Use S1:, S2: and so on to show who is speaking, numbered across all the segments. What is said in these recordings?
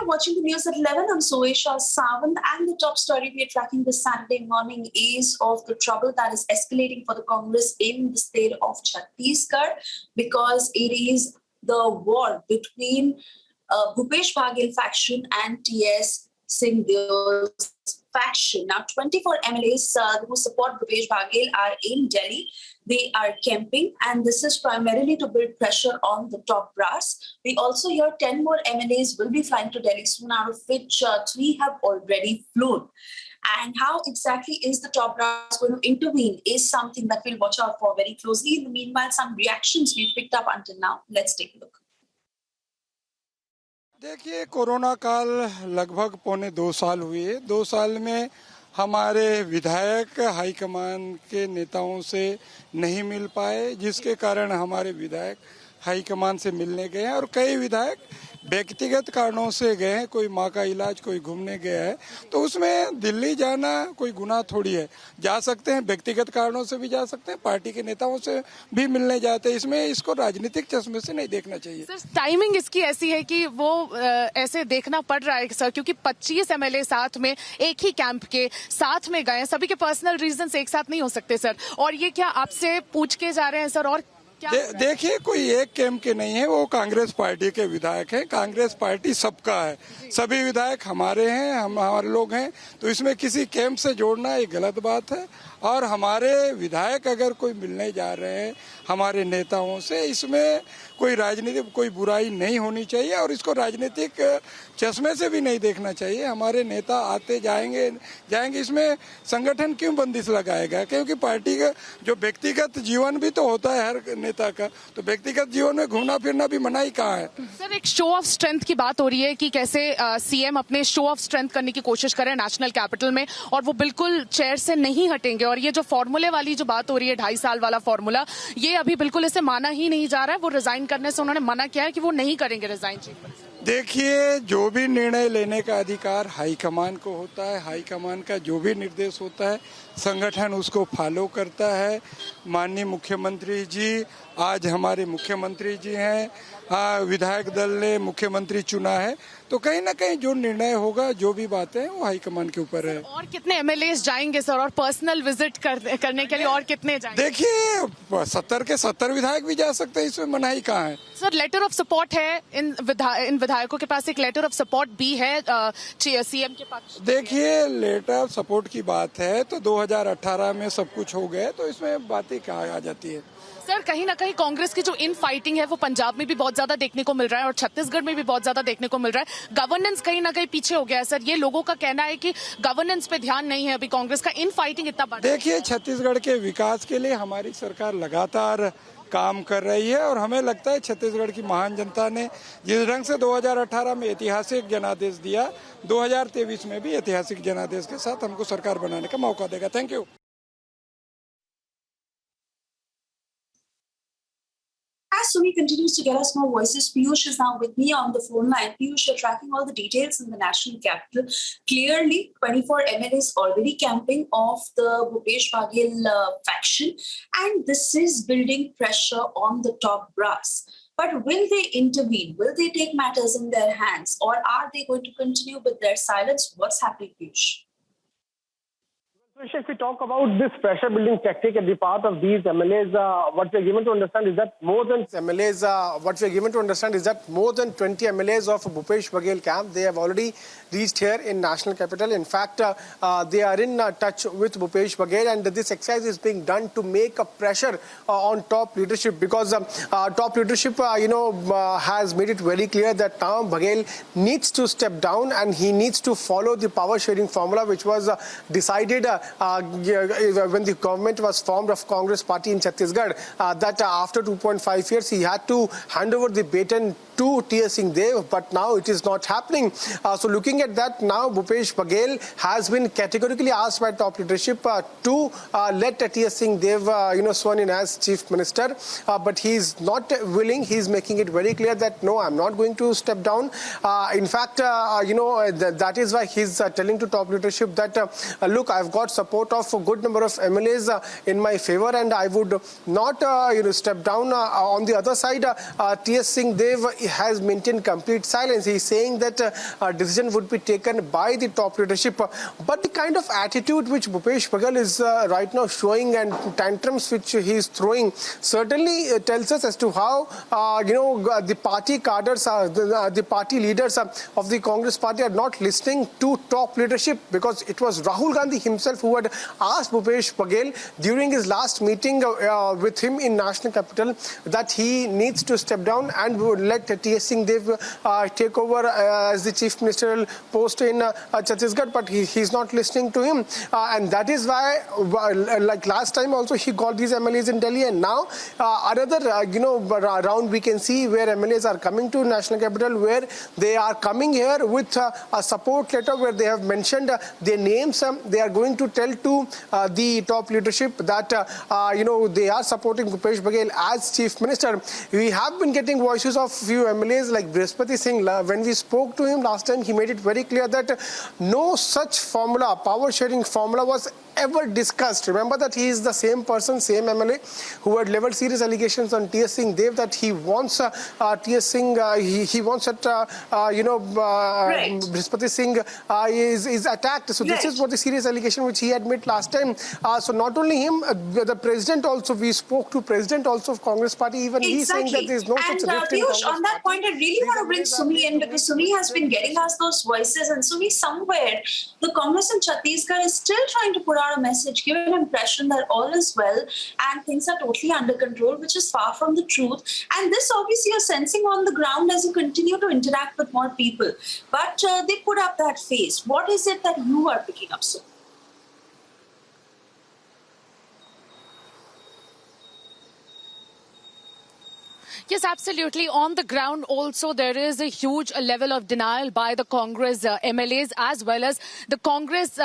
S1: watching the news at 11. I'm Soesha Sawant, and the top story we are tracking this Saturday morning is of the trouble that is escalating for the Congress in the state of Chhattisgarh, because it is the war between Bhupesh Baghel faction and T.S. Singhdeo's faction. Now, 24 MLAs who support Bhupesh Baghel are in Delhi. They are camping, and this is primarily to build pressure on the top brass. We also hear 10 more MLAs will be flying to Delhi soon, out of which 3 have already flown. And how exactly is the top brass going to intervene is something that we'll watch out for very closely. In the meanwhile, some reactions we've picked up until now. Let's take a look.
S2: देखिए, corona काल लगभग पौने 2 साल हुए। 2 साल में हमारे विधायक हाईकमान के नेताओं से नहीं मिल पाए, जिसके कारण हमारे विधायक हाईकमान से मिलने गए हैं और कई विधायक व्यक्तिगत कारणों से गए हैं। कोई माँ का इलाज, कोई घूमने गया है, तो उसमें दिल्ली जाना कोई गुनाह थोड़ी है। जा सकते हैं, व्यक्तिगत कारणों से भी जा सकते हैं, पार्टी के नेताओं से भी मिलने जाते हैं। इसमें इसको राजनीतिक चश्मे से नहीं देखना चाहिए।
S3: सर, टाइमिंग इसकी ऐसी है कि वो ऐसे देखना पड़ रहा है सर, क्योंकि 25 एमएलए साथ में एक ही कैंप के साथ में गए, सभी के पर्सनल रीजन एक साथ नहीं हो सकते सर। और ये क्या आपसे पूछ के जा रहे हैं सर? और
S2: देखिए, कोई एक कैंप के नहीं है, वो कांग्रेस पार्टी के विधायक हैं। कांग्रेस पार्टी सबका है, सभी विधायक हमारे हैं, हमारे लोग हैं, तो इसमें किसी कैंप से जोड़ना एक गलत बात है। और हमारे विधायक अगर कोई मिलने जा रहे हैं हमारे नेताओं से, इसमें कोई राजनीतिक कोई बुराई नहीं होनी चाहिए और इसको राजनीतिक चश्मे से भी नहीं देखना चाहिए। हमारे नेता आते जाएंगे, इसमें संगठन क्यों बंदिश लगाएगा? क्योंकि पार्टी का जो व्यक्तिगत जीवन भी तो होता है हर नेता का, तो व्यक्तिगत जीवन में घूमना फिरना भी मनाही कहाँ है?
S3: सर, एक शो ऑफ स्ट्रेंथ की बात हो रही है कि कैसे सीएम अपने शो ऑफ स्ट्रेंथ करने की कोशिश कर रहे हैं नेशनल कैपिटल में, और वो बिल्कुल चेयर से नहीं हटेंगे। और ये जो फॉर्मूले वाली जो बात हो रही है, 2.5 साल वाला फॉर्मूला, ये अभी बिल्कुल इसे माना ही नहीं जा रहा है। वो रिजाइन करने से उन्होंने मना किया है कि वो नहीं करेंगे रिजाइन।
S2: देखिए, जो भी निर्णय लेने का अधिकार हाईकमान को होता है, हाईकमान का जो भी निर्देश होता है संगठन उसको फॉलो करता है। माननीय मुख्यमंत्री जी आज हमारे मुख्यमंत्री जी हैं, विधायक दल ने मुख्यमंत्री चुना है, तो कहीं ना कहीं जो निर्णय होगा, जो भी बातें हैं, वो हाईकमान के ऊपर है।
S3: और कितने एमएलए जाएंगे सर, और पर्सनल विजिट करने के लिए और कितने जाएंगे?
S2: देखिए, 70 के 70 विधायक भी जा सकते हैं, इसमें मनाही कहाँ है?
S3: सर, लेटर ऑफ सपोर्ट है इन विधायकों के पास, एक लेटर ऑफ सपोर्ट भी है सीएम के पास।
S2: देखिए, लेटर ऑफ सपोर्ट की बात है तो 2018 में सब कुछ हो गया, तो इसमें बातें कहाँ आ जाती है?
S3: सर, कहीं ना कहीं कांग्रेस की जो इन फाइटिंग है वो पंजाब में भी बहुत ज्यादा देखने को मिल रहा है और छत्तीसगढ़ में भी बहुत ज्यादा देखने को मिल रहा है। गवर्नेंस कहीं ना कहीं पीछे हो गया है सर। ये लोगों का कहना है कि गवर्नेंस पे ध्यान नहीं है अभी कांग्रेस का, इन फाइटिंग इतना बढ़।
S2: देखिए, छत्तीसगढ़ के विकास के लिए हमारी सरकार लगातार काम कर रही है और हमें लगता है छत्तीसगढ़ की महान जनता ने जिस ढंग से 2018 में ऐतिहासिक जनादेश दिया, 2023 में भी ऐतिहासिक जनादेश के साथ हमको सरकार बनाने का मौका देगा। Thank you.
S1: As Sumi continues to get us more voices, Piyush is now with me on the phone line. Piyush, you're tracking all the details in the national capital. Clearly, 24 MLAs already camping off the Bhupesh Baghel faction, and this is building pressure on the top brass. But will they intervene? Will they take matters in their hands, or are they going to continue with their silence? What's happening, Piyush?
S4: If we talk about this pressure building tactic at the part of these MLAs, what we're given to understand is that more than MLAs, what we're given to understand is that more than 20 MLAs of Bhupesh Baghel camp, they have already reached here in national capital. In fact, they are in touch with Bhupesh Baghel, and this exercise is being done to make a pressure on top leadership, because top leadership, has made it very clear that now Baghel needs to step down and he needs to follow the power sharing formula, which was decided when the government was formed of Congress party in Chhattisgarh, that after 2.5 years he had to hand over the baton to T.S. Singhdev, but now it is not happening. So looking at that, now Bhupesh Baghel has been categorically asked by top leadership to let T.S. Singhdev sworn in as chief minister, but he is not willing. He is making it very clear that no, I'm not going to step down. In fact, that is why he's telling to top leadership that look, I've got support of a good number of MLAs in my favor, and I would not step down. On the other side, T.S. Singh Dev has maintained complete silence. He's saying that a decision would be taken by the top leadership. But the kind of attitude which Bhupesh Baghel is right now showing and tantrums which he is throwing certainly tells us as to how the party cadres, the party leaders of the Congress party are not listening to top leadership, because it was Rahul Gandhi himself who had asked Bhupesh Baghel during his last meeting with him in National Capital that he needs to step down and would let T.S. Singh Dev take over as the chief ministerial post in Chhattisgarh, but he's not listening to him, and that is why, like last time also, he got these MLAs in Delhi, and now another round we can see where MLAs are coming to National Capital, where they are coming here with a support letter where they have mentioned their names. They are going to tell to the top leadership that they are supporting Bhupesh Baghel as chief minister. We have been getting voices of few MLAs like Brihaspati Singh. When we spoke to him last time, he made it very clear that no such formula, power sharing formula, was ever discussed. Remember that he is the same person, same MLA who had leveled serious allegations on T.S. Singh Dev that he wants T.S. Singh, he wants that Brihaspati Singh is attacked. So this is what the serious allegation which he had made last time. So not only him, the president also, we spoke to president also of Congress party, even he saying that there is no such rift in Congress
S1: on that point, I really want to bring Sumi in, because Sumi has been getting us those voices, and Sumi, somewhere the Congress in Chhattisgarh is still trying to put out a message, give an impression that all is well and things are totally under control, which is far from the truth. And this obviously you're sensing on the ground as you continue to interact with more people. But they put up that face. What is it that you are picking up, sir?
S3: Yes, absolutely. On the ground also, there is a huge level of denial by the Congress MLAs as well as the Congress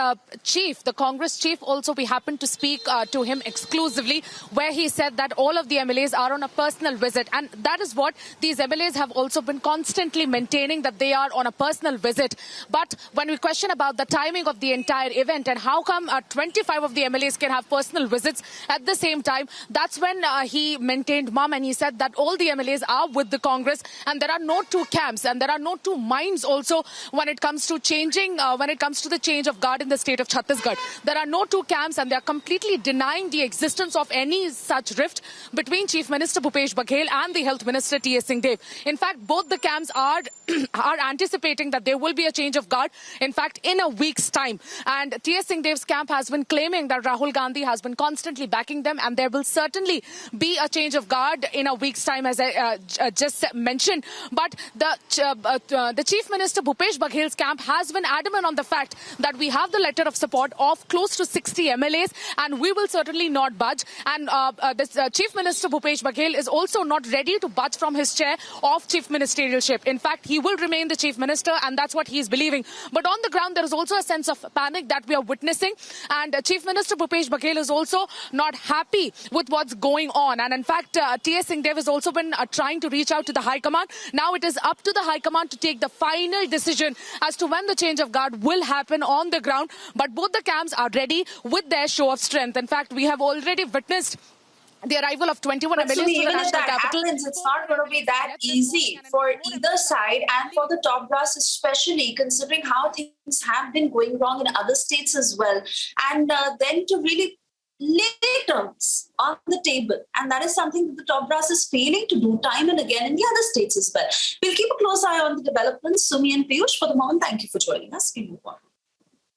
S3: chief. The Congress chief also, we happened to speak to him exclusively, where he said that all of the MLAs are on a personal visit. And that is what these MLAs have also been constantly maintaining, that they are on a personal visit. But when we question about the timing of the entire event and how come 25 of the MLAs can have personal visits at the same time, that's when he maintained mum, and he said that all the MLAs are with the Congress and there are no two camps and there are no two minds also when it comes to changing, when it comes to the change of guard in the state of Chhattisgarh. There are no two camps and they are completely denying the existence of any such rift between Chief Minister Bhupesh Baghel and the Health Minister T.S. Singh Dev. In fact, both the camps are anticipating that there will be a change of guard, in fact, in a week's time. And T.S. Singh Dev's camp has been claiming that Rahul Gandhi has been constantly backing them, and there will certainly be a change of guard in a week's time, as I just mentioned. But the Chief Minister Bhupesh Baghel's camp has been adamant on the fact that we have the letter of support of close to 60 MLAs and we will certainly not budge. And Chief Minister Bhupesh Baghel is also not ready to budge from his chair of Chief Ministerialship. In fact, he will remain the Chief Minister, and that's what he is believing. But on the ground, there is also a sense of panic that we are witnessing. And Chief Minister Bhupesh Baghel is also not happy with what's going on. And in fact, T.S. Singh Dev has also been trying to reach out to the High Command. Now it is up to the High Command to take the final decision as to when the change of guard will happen on the ground. But both the camps are ready with their show of strength. In fact, we have already witnessed the arrival of 21 MLAs to the national capital.
S1: Happens, it's not going to be that easy for either side and for the top brass, especially considering how things have been going wrong in other states as well. And then to really lay terms on the table. And that is something that the top brass is failing to do time and again in the other states as well. We'll keep a close eye on the developments. Sumi and Piyush, for the moment, thank you for joining us. We move on.